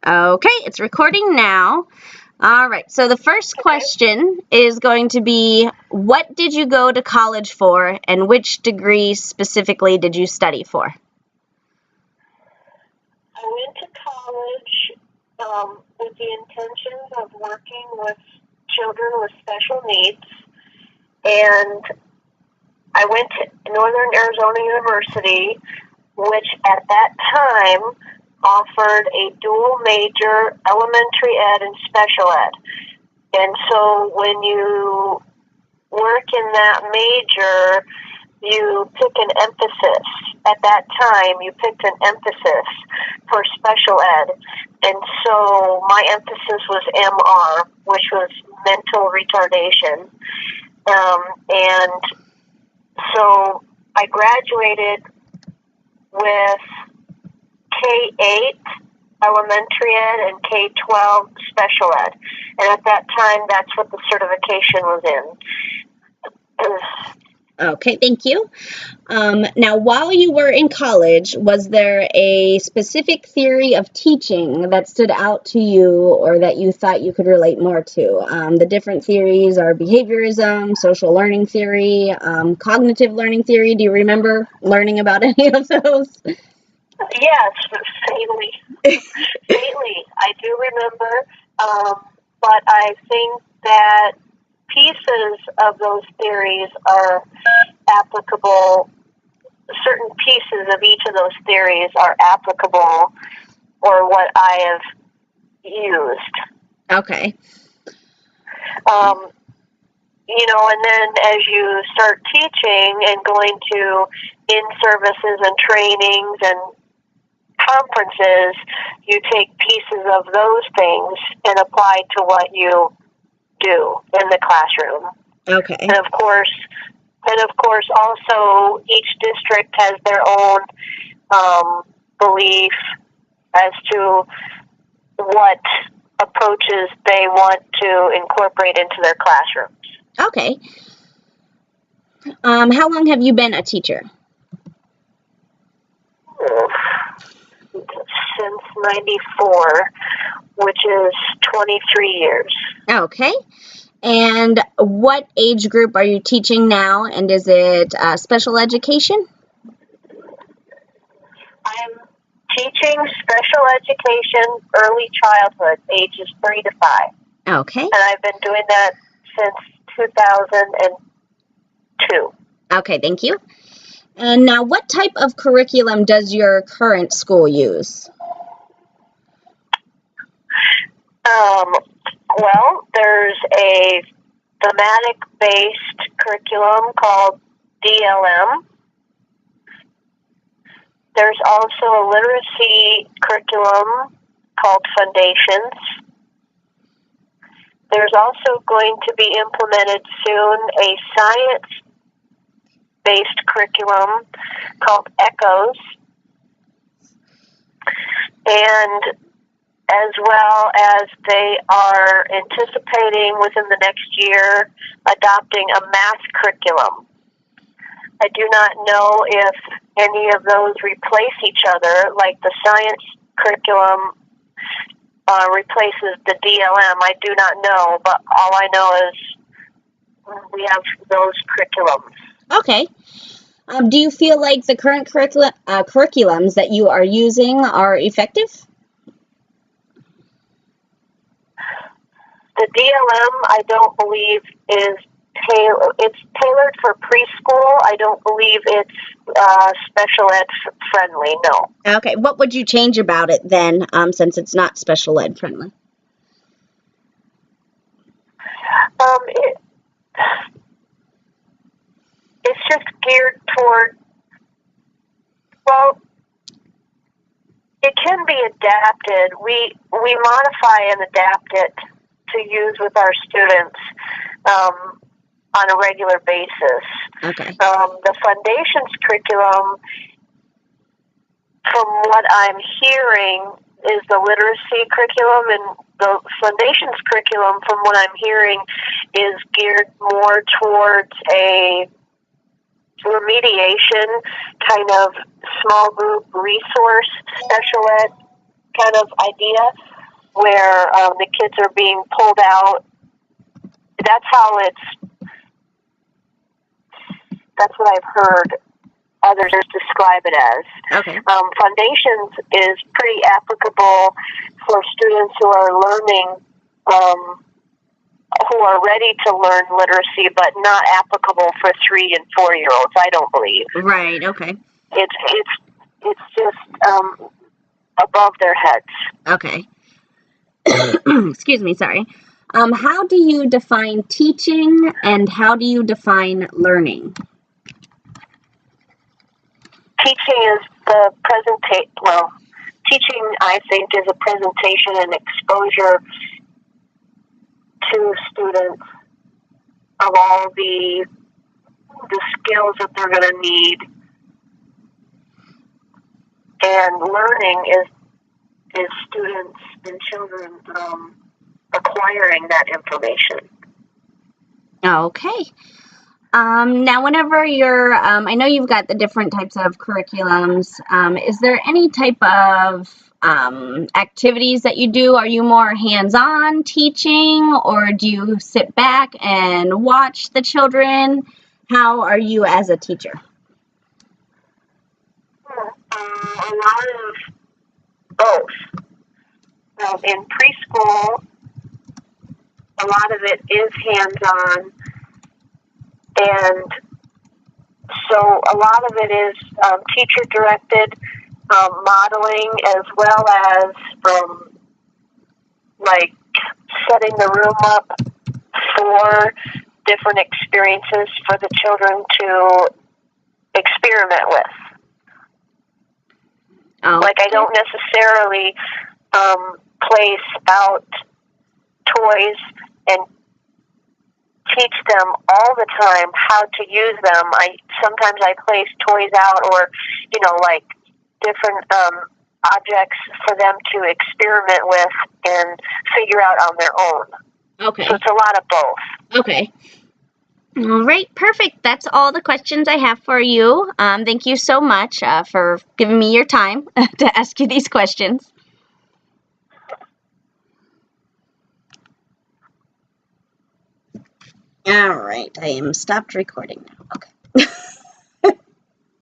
Okay, it's recording now. All right, so the first question is going to be, what did you go to college for, and which degree specifically did you study for? I went to college with the intentions of working with children with special needs, and I went to Northern Arizona University, which at that time offered a dual major, elementary ed and special ed. And so when you work in that major, you pick an emphasis. At that time, you picked an emphasis for special ed. And so my emphasis was MR, which was mental retardation. And so I graduated with K-8 elementary ed and K-12 special ed. And at that time, that's what the certification was in. Okay, thank you. Now, while you were in college, was there a specific theory of teaching that stood out to you or that you thought you could relate more to? The different theories are behaviorism, social learning theory, cognitive learning theory. Do you remember learning about any of those? Yes, faintly. Faintly, I do remember, but I think that pieces of those theories are applicable. Certain pieces of each of those theories are applicable, or what I have used. Okay. And then as you start teaching and going to in-services and trainings and conferences, you take pieces of those things and apply to what you do in the classroom. Okay. And of course, also each district has their own belief as to what approaches they want to incorporate into their classrooms. Okay. How long have you been a teacher? Since 94, which is 23 years. Okay. And what age group are you teaching now, and is it special education? I'm teaching special education early childhood, ages 3 to 5. Okay. And I've been doing that since 2002. Okay, thank you. And now, what type of curriculum does your current school use? Well, there's a thematic-based curriculum called DLM. There's also a literacy curriculum called Foundations. There's also going to be implemented soon a science-based curriculum called Echoes. And as well as they are anticipating within the next year adopting a math curriculum. I do not know if any of those replace each other, like the science curriculum replaces the DLM. I do not know, but all I know is we have those curriculums. Okay. Do you feel like the current curriculums that you are using are effective? The DLM, I don't believe it's tailored for preschool. I don't believe it's special ed friendly, no. Okay, what would you change about it then, since it's not special ed friendly? It's just geared toward, well, it can be adapted. We modify and adapt it to use with our students on a regular basis. Okay. The Foundations curriculum, from what I'm hearing, is the literacy curriculum, and the Foundations curriculum, from what I'm hearing, is geared more towards a remediation kind of small group resource special ed kind of idea where the kids are being pulled out. That's what I've heard others describe it as. Okay. Foundations is pretty applicable for students who are learning, who are ready to learn literacy, but not applicable for 3 and 4-year-olds, I don't believe. Right, okay. It's just above their heads. Okay. Excuse me, sorry. How do you define teaching and how do you define learning? Teaching is teaching, I think, is a presentation and exposure to students of all the skills that they're going to need. And learning is students and children acquiring that information. Okay. Now, whenever you're, I know you've got the different types of curriculums. Is there any type of activities that you do? Are you more hands-on teaching, or do you sit back and watch the children? How are you as a teacher? A lot of both. In preschool, a lot of it is hands-on, and so a lot of it is teacher-directed modeling, as well as like setting the room up for different experiences for the children to experiment with. Oh. Like, I don't necessarily place out toys and teach them all the time how to use them. Sometimes I place toys out, or like different objects for them to experiment with and figure out on their own. Okay. So it's a lot of both. Okay. All right, perfect. That's all the questions I have for you. Thank you so much for giving me your time to ask you these questions. All right, I am stopped recording now. Okay.